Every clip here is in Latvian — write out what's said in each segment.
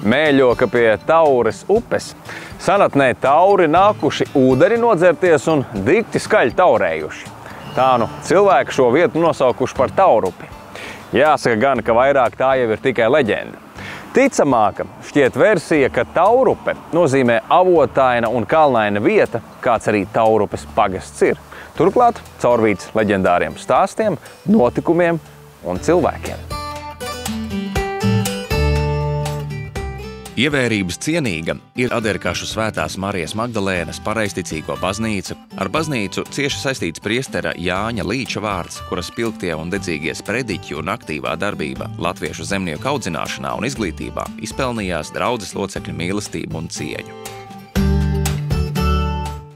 Mēļoka pie Taures upes. Senatnē tauri nākuši ūdeni nodzerties un dikti skaļi taurējuši. Tā nu cilvēki šo vietu nosaukuši par Taurupi. Jāsaka gan, ka vairāk tā jau ir tikai leģenda. Ticamāka šķiet versija, ka Taurupe nozīmē avotaina un kalnaina vieta, kāds arī Taurupes pagasts ir. Turklāt caurvīts leģendāriem stāstiem, notikumiem un cilvēkiem. Ievērības cienīga ir Aderkašu Svētās Marijas Magdalēnas pareizticīgo baznīca, ar baznīcu cieši saistīts priestera Jāņa Līča vārds, kuras spilgtie un dedzīgie sprediķi un aktīvā darbība latviešu zemnieku audzināšanā un izglītībā izpelnījās draudzes locekļu mīlestību un cieņu.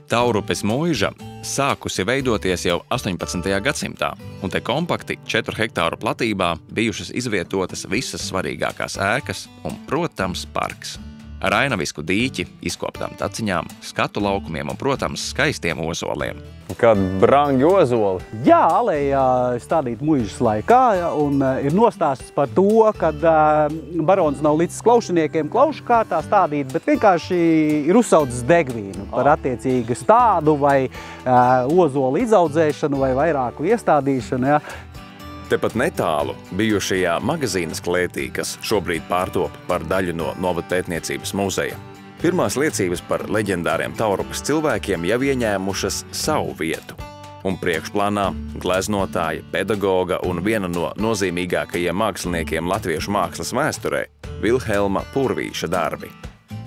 Taurupes mūža sākusi veidoties jau 18. gadsimtā, un te kompakti 4 hektāru platībā bijušas izvietotas visas svarīgākās ēkas un, protams, parks. Ar ainavisku dīķi, izkoptām taciņām, skatu laukumiem un, protams, skaistiem ozoliem. Kādi brangi ozoli? Jā, alejā stādīt muižas laikā, un ir nostāsts par to, ka barons nav līdz klaušiniekiem klaušu kārtā stādīt, bet vienkārši ir uzsaucis degvīnu par attiecīgu stādu vai ozolu izaudzēšanu vai vairāku iestādīšanu. Ja. Tepat netālu bijušajā magazīnas klētī, kas šobrīd pārtop par daļu no Novada pētniecības muzeja. Pirmās liecības par leģendāriem Taurupes cilvēkiem jau ieņēmušas savu vietu. Un priekšplānā gleznotāja, pedagoga un viena no nozīmīgākajiem māksliniekiem latviešu mākslas vēsturē – Vilhelma Purvīša darbi.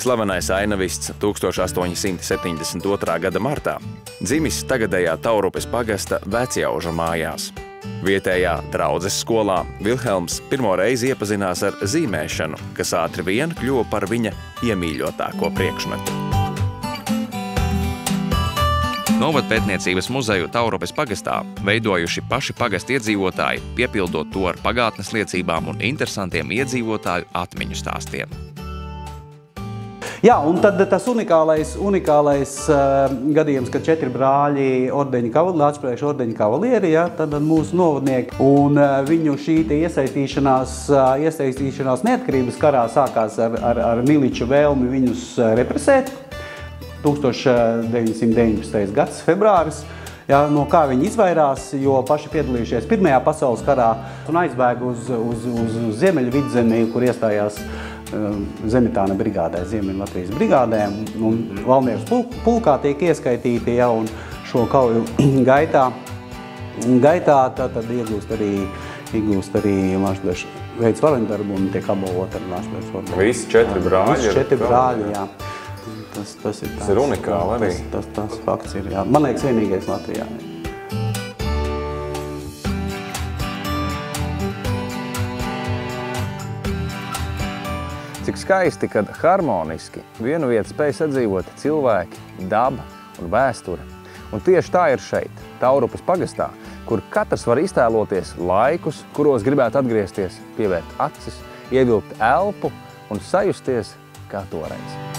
Slavenais ainavists 1872. gada martā dzimis tagadējā Taurupes pagasta Vecjauža mājās. Vietējā draudzes skolā Vilhelms pirmo reizi iepazinās ar zīmēšanu, kas ātri vien kļuva par viņa iemīļotāko priekšmetu. Novada pētniecības muzeju Taurupes pagastā veidojuši paši pagasta iedzīvotāji, piepildot to ar pagātnes liecībām un interesantiem iedzīvotāju atmiņu stāstiem. Jā, un tad tas unikālais gadījums, kad 4 brāļi Latvijas ordeņa kavalieri, ja, tad mūsu novadnieki, un viņu šī iesaistīšanās neatkarības karā sākās ar miliču vēlmi viņus represēt. 1919. gads februāris, ja, no kā viņi izvairās, jo paši piedalījušies Pirmajā pasaules karā un aizbēga uz Ziemeļu vidzemi, kur iestājās Zemitāna brigādē, Ziemeļlatvijas brigādē, un Valmieras pulkā tiek ieskaitīti, ja, un šo kauju gaitā tad iegūst arī Maršbeša veids varoņdarbu un tiek apbalvot ar Maršbeša ordeņu. Visi 4 brāļi? Visi 4 brāļi, jā. Tas ir unikāli arī. Tas fakts ir, jā. Man liekas, vienīgais Latvijā. Cik skaisti, kad harmoniski vienu vietu spēj sadzīvot cilvēki, daba un vēsture. Un tieši tā ir šeit, Taurupes pagastā, kur katrs var iztēloties laikus, kuros gribētu atgriezties, pievērt acis, ievilkt elpu un sajusties kā toreiz.